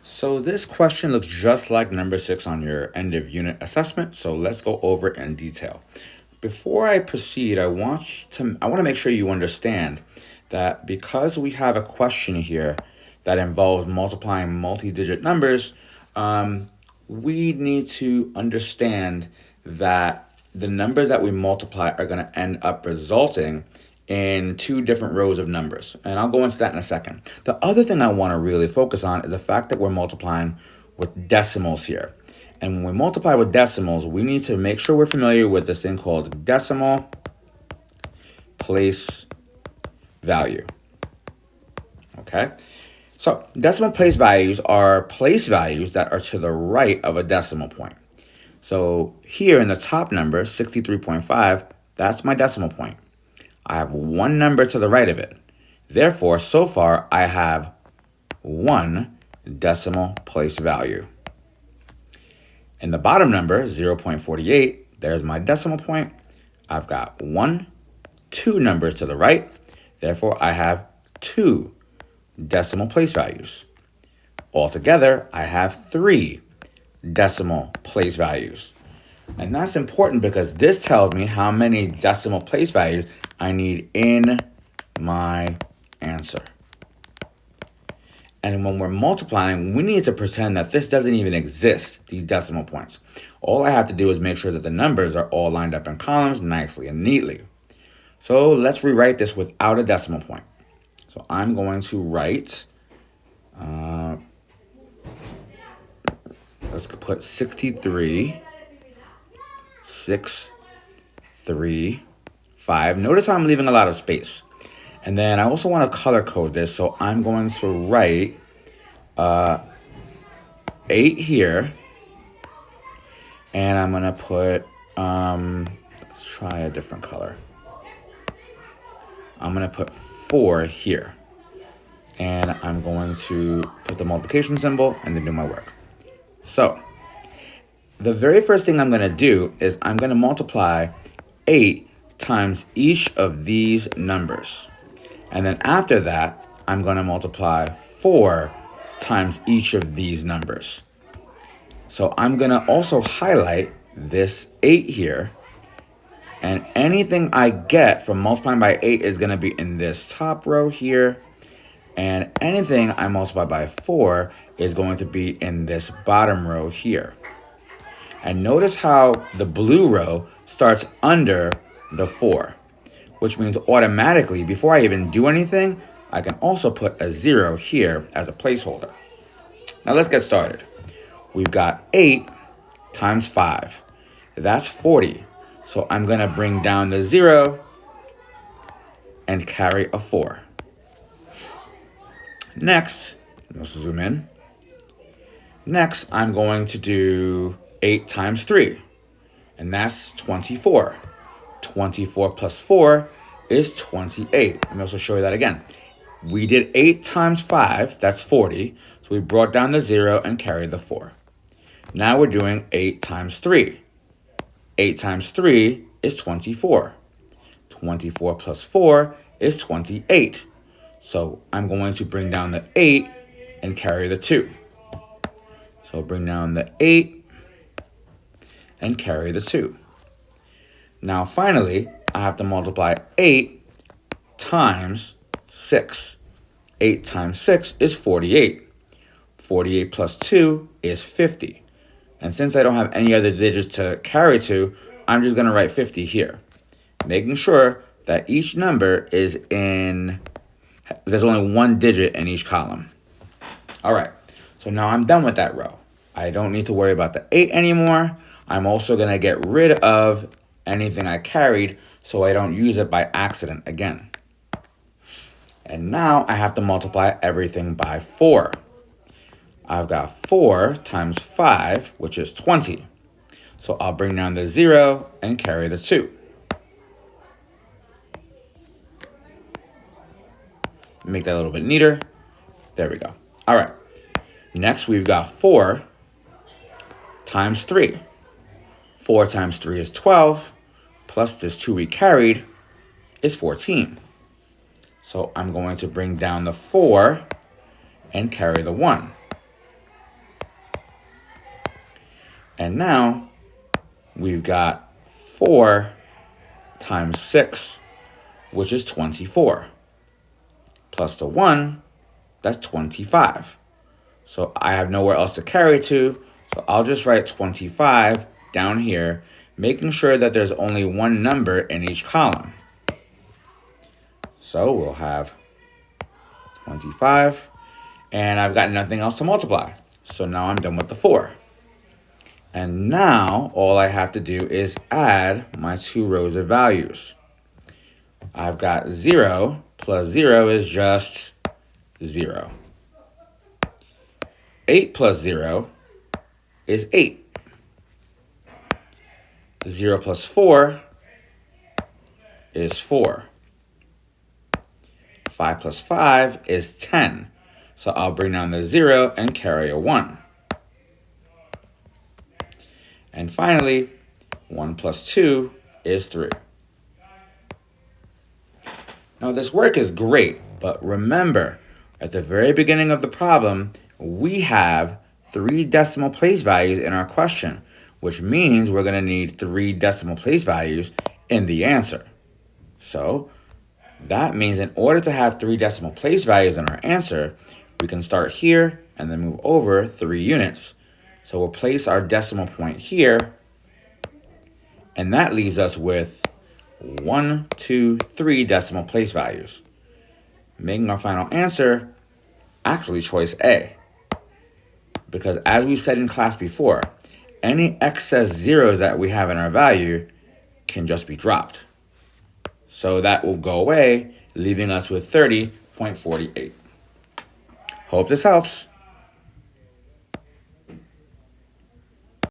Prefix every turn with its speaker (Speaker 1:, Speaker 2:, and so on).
Speaker 1: So this question looks just like number 6 on your end of unit assessment. So let's go over it in detail. Before I proceed, I want to make sure you understand that because we have a question here that involves multiplying multi-digit numbers, we need to understand that the numbers that we multiply are going to end up resulting in two different rows of numbers. And I'll go into that in a second. The other thing I want to really focus on is the fact that we're multiplying with decimals here. And when we multiply with decimals, we need to make sure we're familiar with this thing called decimal place value. Okay? So decimal place values are place values that are to the right of a decimal point. So here in the top number, 63.5, that's my decimal point. I have one number to the right of it. Therefore, so far, I have one decimal place value. In the bottom number, 0.48, there's my decimal point. I've got two numbers to the right. Therefore, I have two decimal place values. Altogether, I have three decimal place values. And that's important because this tells me how many decimal place values I need in my answer. And when we're multiplying, we need to pretend that this doesn't even exist, these decimal points. All I have to do is make sure that the numbers are all lined up in columns nicely and neatly. So let's rewrite this without a decimal point. So I'm going to write, let's put 63, 6, 3, 5. Notice how I'm leaving a lot of space. And then I also want to color code this, so I'm going to write 8 here. And I'm going to put, let's try a different color. I'm going to put 4 here. And I'm going to put the multiplication symbol and then do my work. So the very first thing I'm going to do is I'm going to multiply 8 times each of these numbers. And then after that, I'm going to multiply 4 times each of these numbers. So I'm going to also highlight this 8 here. And anything I get from multiplying by 8 is going to be in this top row here. And anything I multiply by 4 is going to be in this bottom row here. And notice how the blue row starts under the 4, which means automatically, before I even do anything, I can also put a 0 here as a placeholder. Now let's get started. We've got 8 times 5. That's 40. So I'm going to bring down the 0 and carry a 4. Next, let's zoom in. Next, I'm going to do 8 times 3, and that's 24. 24 plus 4 is 28. Let me also show you that again. We did 8 times 5, that's 40. So we brought down the 0 and carried the 4. Now we're doing 8 times 3. 8 times 3 is 24. 24 plus 4 is 28. So I'm going to bring down the 8 and carry the 2. So bring down the 8 and carry the 2. Now finally, I have to multiply 8 times 6. 8 times 6 is 48. 48 plus 2 is 50. And since I don't have any other digits to carry to, I'm just going to write 50 here, making sure that each number is there's only one digit in each column. All right, so now I'm done with that row. I don't need to worry about the 8 anymore. I'm also going to get rid of anything I carried so I don't use it by accident again. And now I have to multiply everything by 4. I've got 4 times 5, which is 20. So I'll bring down the 0 and carry the 2. Make that a little bit neater. There we go. All right. Next, we've got 4 times 3. 4 times 3 is 12, plus this 2 we carried is 14. So I'm going to bring down the 4 and carry the 1. And now we've got 4 times 6, which is 24. Plus the 1, that's 25. So I have nowhere else to carry to, so I'll just write 25 down here, making sure that there's only one number in each column. So we'll have 25, and I've got nothing else to multiply. So now I'm done with the 4. And now all I have to do is add my 2 rows of values. I've got 0 plus 0 is just 0. 8 plus 0 is 8. 0 plus 4 is 4. 5 plus 5 is 10. So I'll bring down the 0 and carry a 1. And finally, 1 plus 2 is 3. Now this work is great, but remember, at the very beginning of the problem, we have 3 decimal place values in our question, which means we're going to need 3 decimal place values in the answer. So that means in order to have 3 decimal place values in our answer, we can start here and then move over 3 units. So we'll place our decimal point here, and that leaves us with 1, 2, 3 decimal place values, making our final answer actually choice A. Because as we said in class before, any excess zeros that we have in our value can just be dropped. So that will go away, leaving us with 30.48. Hope this helps.